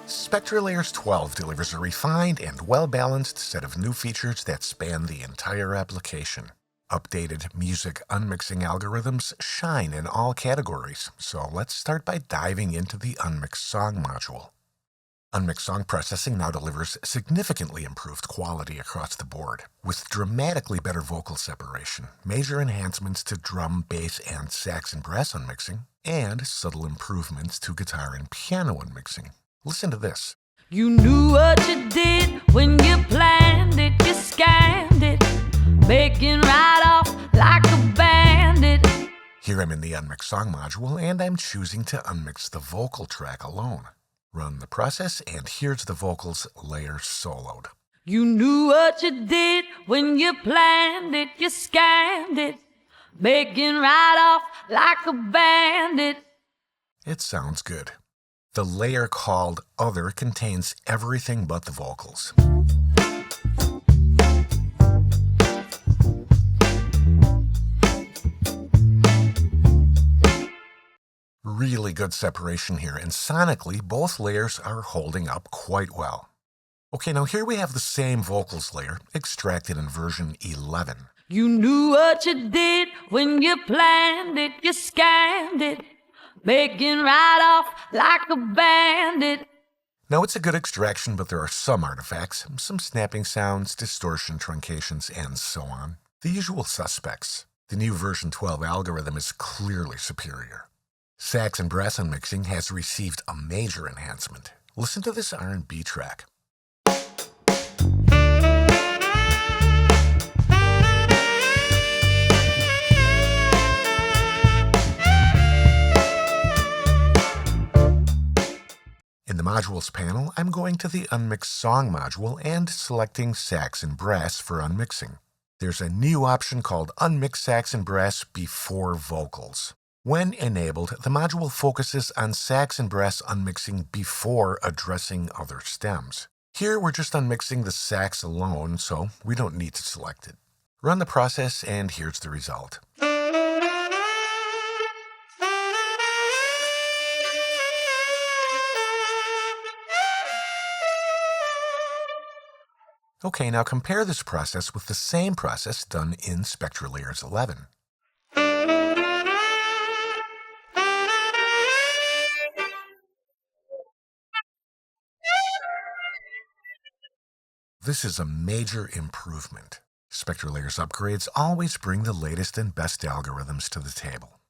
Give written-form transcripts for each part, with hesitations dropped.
SpectraLayers 12 delivers a refined and well-balanced set of new features that span the entire application. Updated music unmixing algorithms shine in all categories, so let's start by diving into the Unmix Song module. Unmix Song Processing now delivers significantly improved quality across the board, with dramatically better vocal separation, major enhancements to drum, bass, and sax and brass unmixing, and subtle improvements to guitar and piano unmixing. Listen to this. You knew what you did when you planned it, you scammed it, making right off like a bandit. Here I'm in the Unmix Song module, and I'm choosing to unmix the vocal track alone. Run the process, and here's the vocals layer soloed. You knew what you did when you planned it, you scammed it, making right off like a bandit. It sounds good. The layer called Other contains everything but the vocals. Really good separation here, and sonically, both layers are holding up quite well. Okay, now here we have the same vocals layer, extracted in version 11. You knew what you did when you planned it, you scammed it, making right off like a bandit. Now it's a good extraction, but there are some artifacts, some snapping sounds, distortion, truncations, and so on. The usual suspects. The new version 12 algorithm is clearly superior. Sax and brass unmixing has received a major enhancement. Listen to this R&B track. In the Modules panel, I'm going to the Unmix Song module and selecting Sax and Brass for unmixing. There's a new option called Unmix Sax and Brass Before Vocals. When enabled, the module focuses on sax and brass unmixing before addressing other stems. Here we're just unmixing the sax alone, so we don't need to select it. Run the process, and here's the result. Okay, now compare this process with the same process done in SpectraLayers 11. This is a major improvement. SpectraLayers upgrades always bring the latest and best algorithms to the table.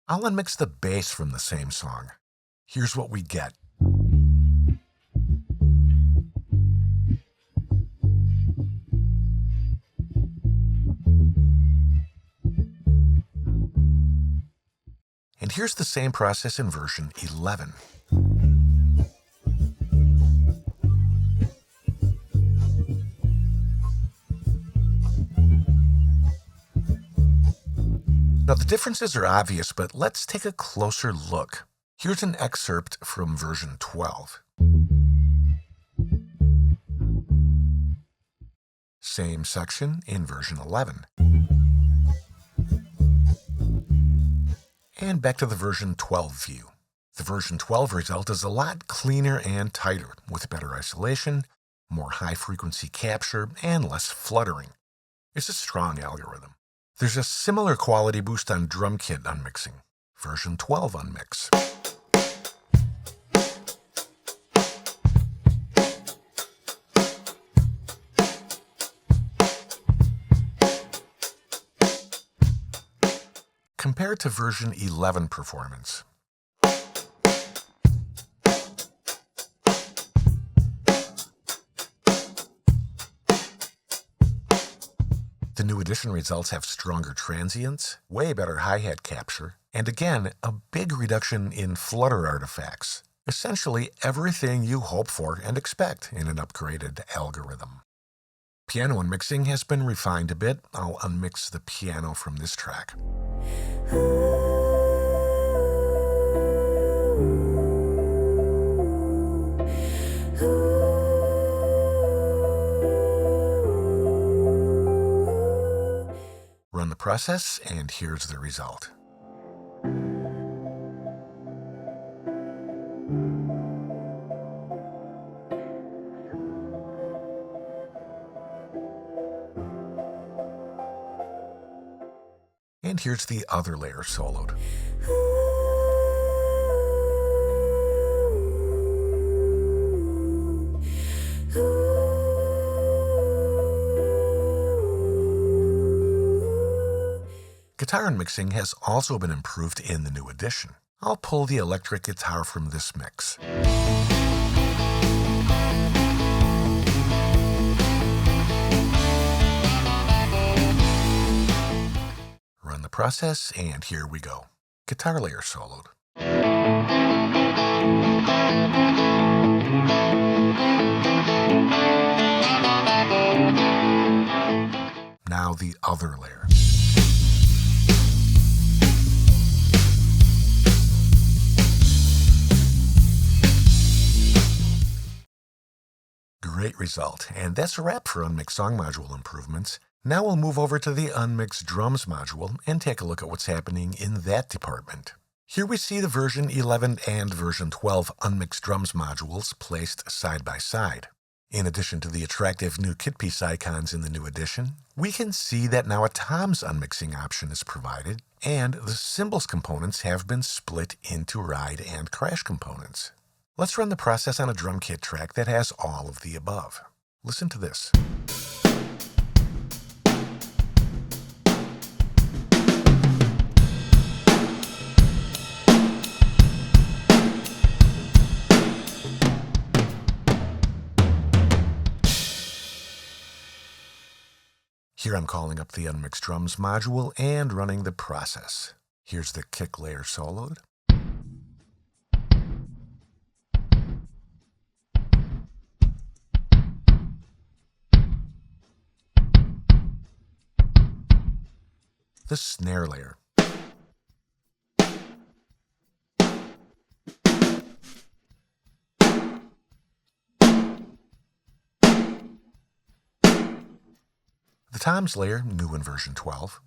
I'll unmix the bass from the same song. Here's what we get. And here's the same process in version 11. Now the differences are obvious, but let's take a closer look. Here's an excerpt from version 12. Same section in version 11. And back to the version 12 view. The version 12 result is a lot cleaner and tighter, with better isolation, more high-frequency capture, and less fluttering. It's a strong algorithm. There's a similar quality boost on drum kit unmixing, version 12 Unmix. Compared to version 11 performance. The new edition results have stronger transients, way better hi-hat capture, and again, a big reduction in flutter artifacts. Essentially everything you hope for and expect in an upgraded algorithm. Piano unmixing has been refined a bit. I'll unmix the piano from this track. Run the process, and here's the result. And here's the other layer soloed. Guitar unmixing has also been improved in the new edition. I'll pull the electric guitar from this mix. Run the process, and here we go. Guitar layer soloed. Now the other layer. Great result, and that's a wrap for Unmix Song Module improvements. Now we'll move over to the Unmix Drums module and take a look at what's happening in that department. Here we see the version 11 and version 12 Unmix Drums modules placed side by side. In addition to the attractive new kit piece icons in the new edition, we can see that now a toms unmixing option is provided, and the cymbals components have been split into ride and crash components. Let's run the process on a drum kit track that has all of the above. Listen to this. Here I'm calling up the Unmix Drums module and running the process. Here's the kick layer soloed. The snare layer. The toms layer, new in version 12.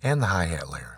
And the hi-hat layer.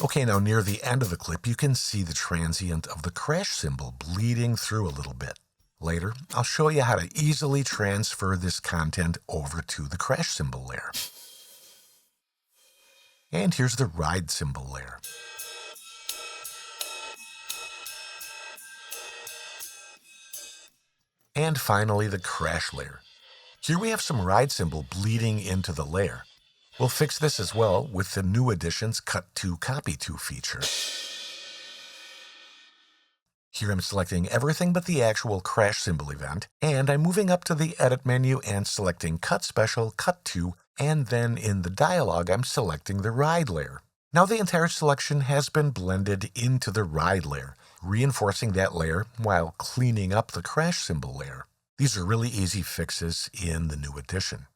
Okay, now near the end of the clip, you can see the transient of the crash cymbal bleeding through a little bit. Later, I'll show you how to easily transfer this content over to the crash cymbal layer. And here's the ride cymbal layer. And finally, the crash layer. Here we have some ride cymbal bleeding into the layer. We'll fix this as well with the new edition's Cut to Copy To feature. Here I'm selecting everything but the actual crash cymbal event, and I'm moving up to the Edit menu and selecting Cut Special, Cut To, and then in the dialog I'm selecting the ride layer. Now the entire selection has been blended into the ride layer, reinforcing that layer while cleaning up the crash cymbal layer. These are really easy fixes in the new edition.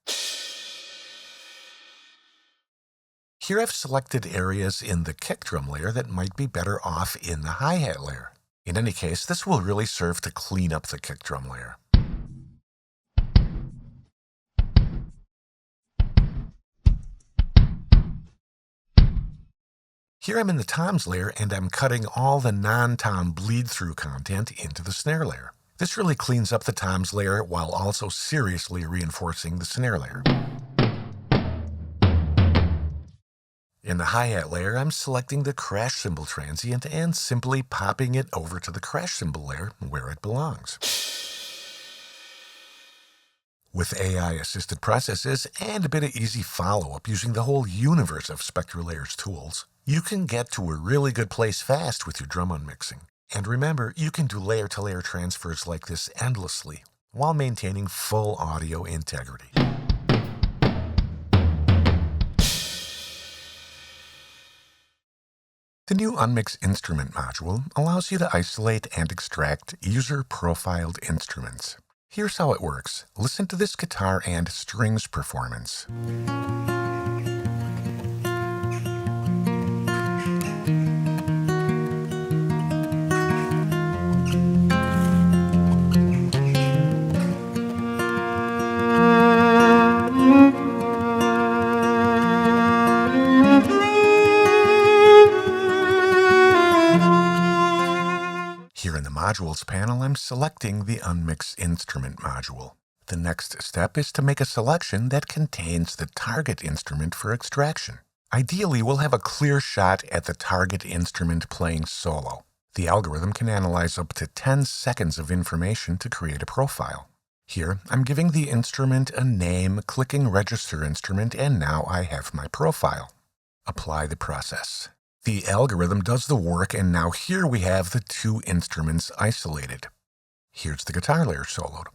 Here I've selected areas in the kick drum layer that might be better off in the hi-hat layer. In any case, this will really serve to clean up the kick drum layer. Here I'm in the toms layer and I'm cutting all the non-tom bleed-through content into the snare layer. This really cleans up the toms layer while also seriously reinforcing the snare layer. In the hi-hat layer, I'm selecting the crash cymbal transient and simply popping it over to the crash cymbal layer where it belongs. With AI-assisted processes and a bit of easy follow-up using the whole universe of SpectraLayers tools, you can get to a really good place fast with your drum unmixing. And remember, you can do layer-to-layer transfers like this endlessly while maintaining full audio integrity. The new Unmix Instrument Module allows you to isolate and extract user-profiled instruments. Here's how it works. Listen to this guitar and strings performance. Modules panel, I'm selecting the Unmix Instrument Module. The next step is to make a selection that contains the target instrument for extraction. Ideally, we'll have a clear shot at the target instrument playing solo. The algorithm can analyze up to 10 seconds of information to create a profile. Here, I'm giving the instrument a name, clicking Register Instrument, and now I have my profile. Apply the process. The algorithm does the work, and now here we have the two instruments isolated. Here's the guitar layer soloed.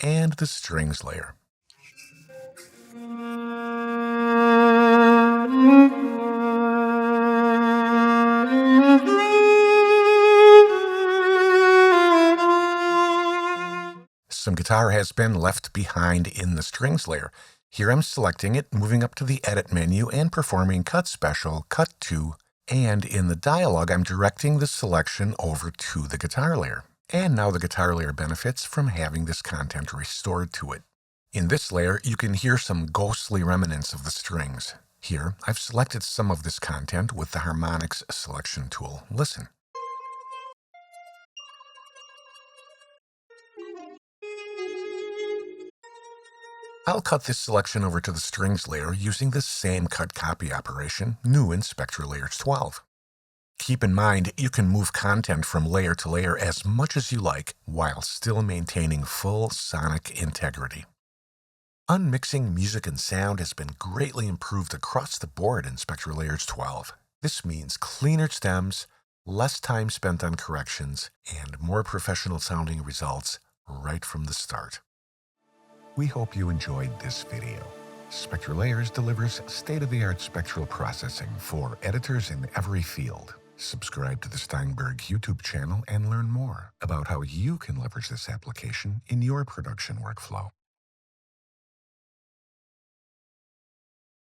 And the strings layer. Some guitar has been left behind in the strings layer. Here I'm selecting it, moving up to the Edit menu and performing Cut Special, Cut To, and in the dialog I'm directing the selection over to the guitar layer. And now the guitar layer benefits from having this content restored to it. In this layer, you can hear some ghostly remnants of the strings. Here, I've selected some of this content with the Harmonics selection tool. Listen. I'll cut this selection over to the strings layer using the same cut-copy operation, new in SpectraLayers 12. Keep in mind, you can move content from layer to layer as much as you like while still maintaining full sonic integrity. Unmixing music and sound has been greatly improved across the board in SpectraLayers 12. This means cleaner stems, less time spent on corrections, and more professional sounding results right from the start. We hope you enjoyed this video. SpectraLayers delivers state-of-the-art spectral processing for editors in every field. Subscribe to the Steinberg YouTube channel and learn more about how you can leverage this application in your production workflow.